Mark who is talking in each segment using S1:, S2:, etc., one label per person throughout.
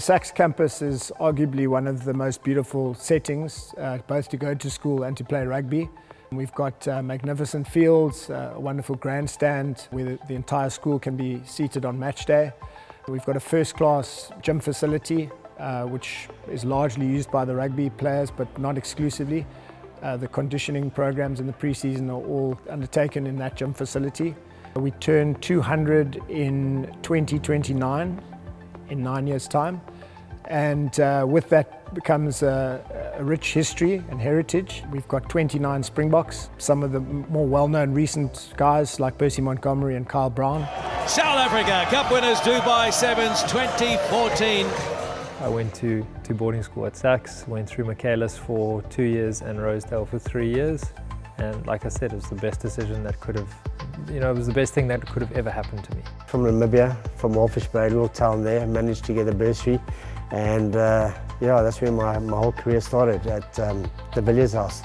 S1: SACS campus is arguably one of the most beautiful settings, both to go to school and to play rugby. We've got magnificent fields, a wonderful grandstand where the entire school can be seated on match day. We've got a first-class gym facility, which is largely used by the rugby players, but not exclusively. The conditioning programs in the pre-season are all undertaken in that gym facility. We turn 200 in 2029, in 9 years' time. And with that becomes a rich history and heritage. We've got 29 Springboks, some of the more well-known recent guys like Percy Montgomery and Kyle Brown.
S2: South Africa Cup winners Dubai Sevens 2014.
S3: I went to boarding school at SACS, went through Michaelis for 2 years and Rosedale for 3 years. And like I said, it was the best decision that could have, it was the best thing that could have ever happened to me.
S4: From Namibia, from Walfish Bay, a little town there, managed to get a bursary. And yeah, that's where my whole career started, at the Villiers House,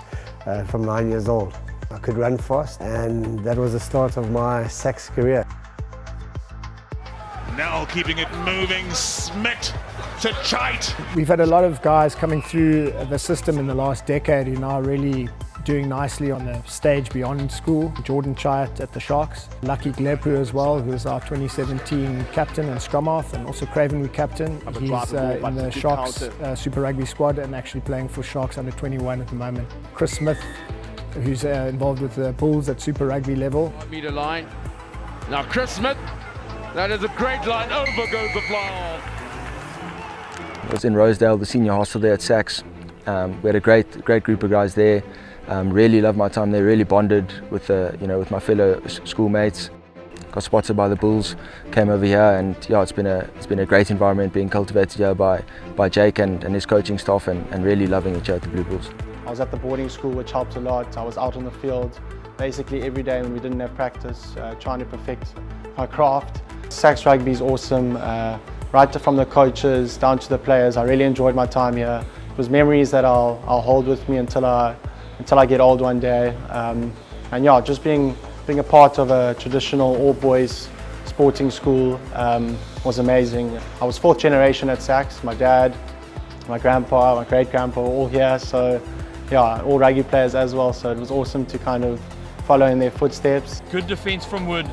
S4: from 9 years old. I could run fast, and that was the start of my SACS career.
S5: Now keeping it moving, Smith to Chait.
S1: We've had a lot of guys coming through the system in the last decade who now really doing nicely on the stage beyond school. Jordan Chait at the Sharks, Lucky Glepu as well, who was our 2017 captain and scrum half, and also Craven we captain. He's in the Sharks Super Rugby squad and actually playing for Sharks under 21 at the moment. Chris Smith, who's involved with the Bulls at Super Rugby level.
S6: 5 metre line. Now Chris Smith, that is a great line, over goes the fly.
S7: I was in Rosedale, the senior hostel there at SACS. We had a great group of guys there. Really loved my time there. Really bonded with with my fellow schoolmates. Got spotted by the Bulls, came over here, and yeah, it's been a great environment being cultivated here by Jake and his coaching staff, and really loving it here at the Blue Bulls.
S8: I was at the boarding school, which helped a lot. I was out on the field basically every day when we didn't have practice, trying to perfect my craft. SACS Rugby is awesome. Right from the coaches down to the players, I really enjoyed my time here. It was memories that I'll hold with me until I get old one day. And yeah, just being a part of a traditional all-boys sporting school was amazing. I was 4th generation at SACS. My dad, my grandpa, my great-grandpa were all here, so yeah, all rugby players as well, so it was awesome to kind of follow in their footsteps.
S6: Good defence from Wood.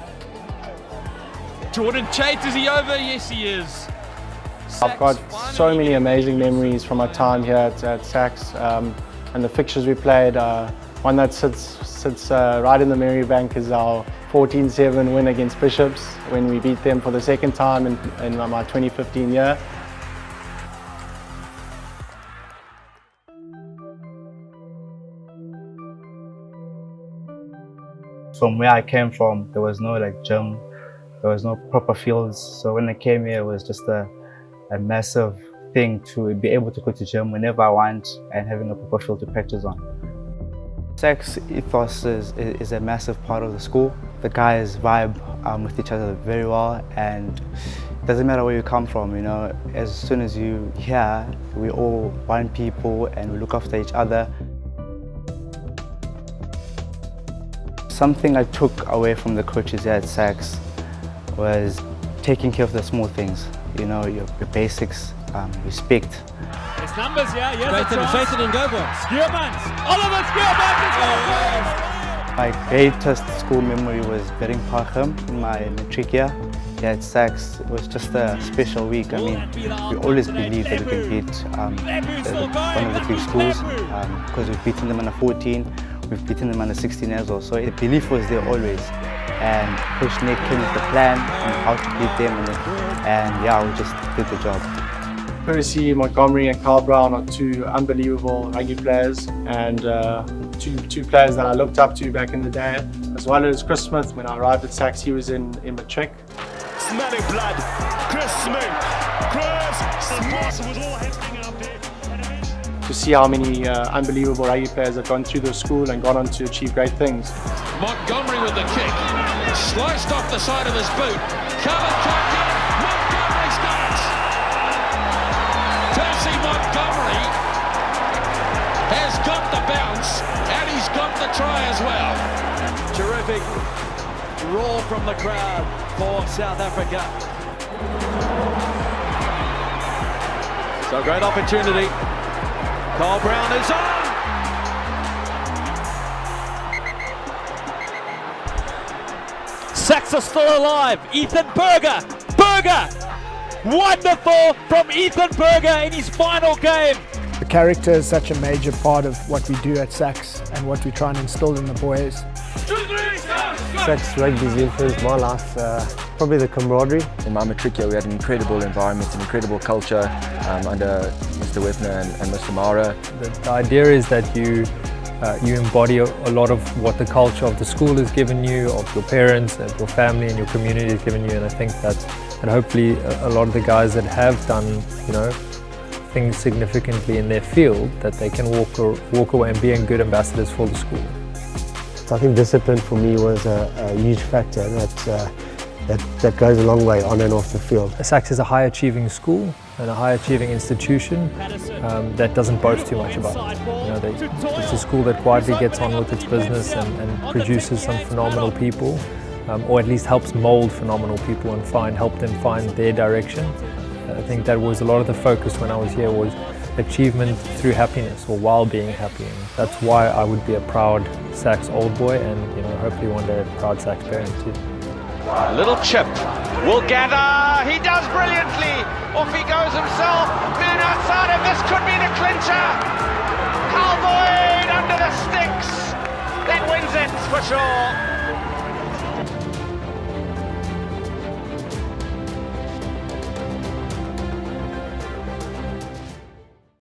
S6: Jordan Chait, is he over? Yes, he is.
S8: I've got so many amazing memories from my time here at SACS, and the fixtures we played. One that sits right in the memory bank is our 14-7 win against Bishops, when we beat them for the second time in my 2015 year.
S9: From where I came from, there was no gym, there was no proper fields. So when I came here, it was just a massive thing to be able to go to gym whenever I want and having a proper field to practice on. SACS ethos is a massive part of the school. The guys vibe with each other very well, and it doesn't matter where you come from, as soon as you're here, we all one people and we look after each other. Something I took away from the coaches here at SACS was taking care of the small things, your basics, respect.
S2: It's numbers, yeah, yes. Straighten and go for it. Skuurmans! Oliver Skuurmans!
S9: My greatest school memory was beating Parcham in my matric year. Here at SACS, it was just a special week. I mean, we always believed that we can beat one of the big schools because we've beaten them under 14, we've beaten them under 16 as well. So the belief was there always. And Coach Nick came with the plan on how to beat them, and yeah, we just did the job.
S8: Percy Montgomery and Kyle Brown are 2 unbelievable rugby players, and two players that I looked up to back in the day, as well as Chris Smith. When I arrived at SACS, he was in matric.
S5: Smelling blood, Chris Smith. Chris was all happening out there.
S8: To see how many unbelievable rugby players have gone through the school and gone on to achieve great things.
S6: Montgomery with the kick, sliced off the side of his boot. Covered, tucked in, Montgomery's got it. Percy Montgomery has got the bounce, and he's got the try as well.
S2: Terrific roar from the crowd for South Africa. So great opportunity. Cole Brown is on. SACS are still alive. Ethan Berger. Wonderful from Ethan Berger in his final game.
S1: The character is such a major part of what we do at SACS and what we try and instill in the boys.
S4: SACS Rugby's influenced my life, probably the camaraderie.
S7: In my matric year, we had an incredible environment, an incredible culture under Mr. Webner and Mr. Mara.
S3: The idea is that you embody a lot of what the culture of the school has given you, of your parents, and your family and your community has given you, and I think that hopefully a lot of the guys that have done, things significantly in their field, that they can walk away and being good ambassadors for the school.
S4: So I think discipline for me was a huge factor that goes a long way on and off the field.
S3: SACS is a high achieving school and a high achieving institution that doesn't boast too much about it. It's a school that quietly gets on with its business and produces some phenomenal people, or at least helps mold phenomenal people and help them find their direction. I think that was a lot of the focus when I was here, was achievement through happiness, or while being happy. And that's why I would be a proud SACS old boy, and hopefully one day a proud SACS parent too.
S6: Little chip will gather. He does brilliantly. Off he goes himself. Man outside him. This could be the clincher. Carl Boyd under the sticks. That wins it for sure.